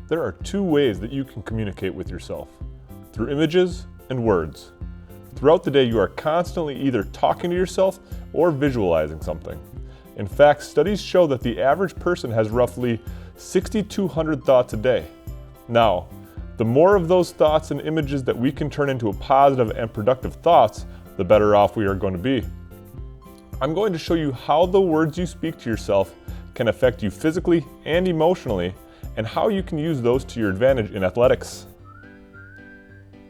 There are two ways that you can communicate with yourself: through images and words. Throughout the day, you are constantly either talking to yourself or visualizing something. In fact, studies show that the average person has roughly 6,200 thoughts a day. Now, the more of those thoughts and images that we can turn into positive and productive thoughts, the better off we are going to be. I'm going to show you how the words you speak to yourself can affect you physically and emotionally, and how you can use those to your advantage in athletics.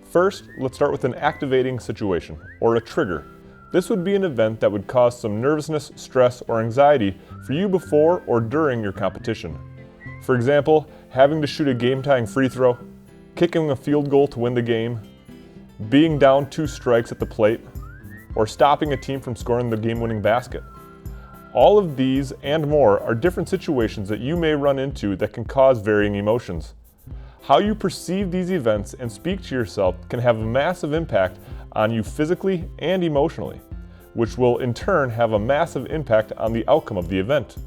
First, let's start with an activating situation, or a trigger. This would be an event that would cause some nervousness, stress, or anxiety for you before or during your competition. For example, having to shoot a game-tying free throw, kicking a field goal to win the game, being down 2 strikes at the plate, or stopping a team from scoring the game-winning basket. All of these and more are different situations that you may run into that can cause varying emotions. How you perceive these events and speak to yourself can have a massive impact on you physically and emotionally, which will in turn have a massive impact on the outcome of the event.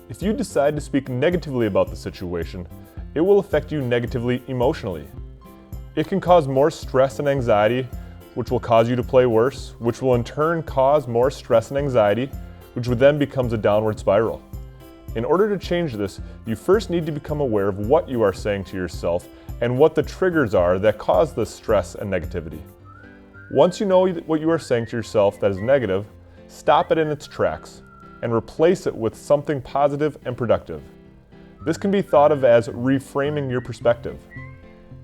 If you decide to speak negatively about the situation, it will affect you negatively emotionally. It can cause more stress and anxiety, which will cause you to play worse, which will in turn cause more stress and anxiety, which would then becomes a downward spiral. In order to change this, you first need to become aware of what you are saying to yourself and what the triggers are that cause this stress and negativity. Once you know what you are saying to yourself that is negative, stop it in its tracks and replace it with something positive and productive. This can be thought of as reframing your perspective.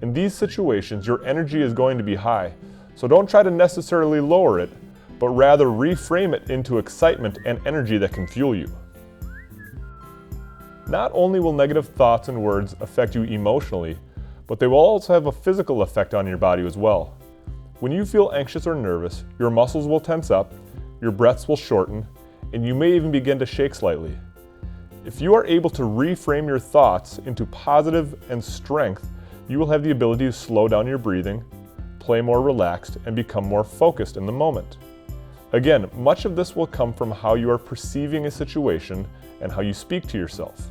In these situations, your energy is going to be high, so don't try to necessarily lower it, but rather reframe it into excitement and energy that can fuel you. Not only will negative thoughts and words affect you emotionally, but they will also have a physical effect on your body as well. When you feel anxious or nervous, your muscles will tense up, your breaths will shorten, and you may even begin to shake slightly. If you are able to reframe your thoughts into positive and strength, you will have the ability to slow down your breathing, play more relaxed, and become more focused in the moment. Again, much of this will come from how you are perceiving a situation and how you speak to yourself.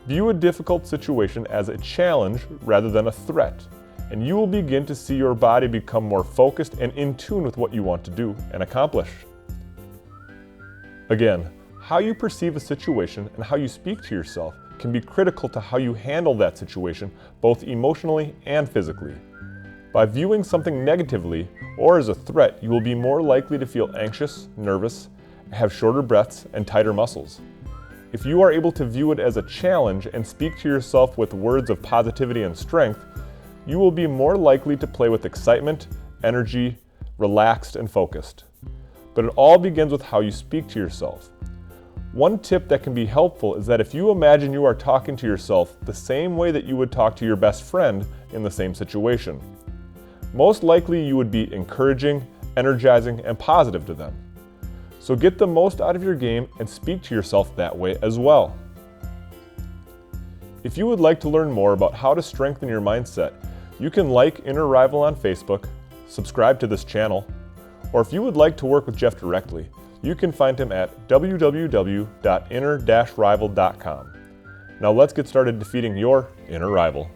View a difficult situation as a challenge rather than a threat, and you will begin to see your body become more focused and in tune with what you want to do and accomplish. Again, how you perceive a situation and how you speak to yourself can be critical to how you handle that situation, both emotionally and physically. By viewing something negatively or as a threat, you will be more likely to feel anxious, nervous, have shorter breaths, and tighter muscles. If you are able to view it as a challenge and speak to yourself with words of positivity and strength, you will be more likely to play with excitement, energy, relaxed, and focused. But it all begins with how you speak to yourself. One tip that can be helpful is that if you imagine you are talking to yourself the same way that you would talk to your best friend in the same situation, most likely you would be encouraging, energizing, and positive to them. So get the most out of your game and speak to yourself that way as well. If you would like to learn more about how to strengthen your mindset, you can like Inner Rival on Facebook, subscribe to this channel, or if you would like to work with Jeff directly, you can find him at www.inner-rival.com. Now let's get started defeating your inner rival.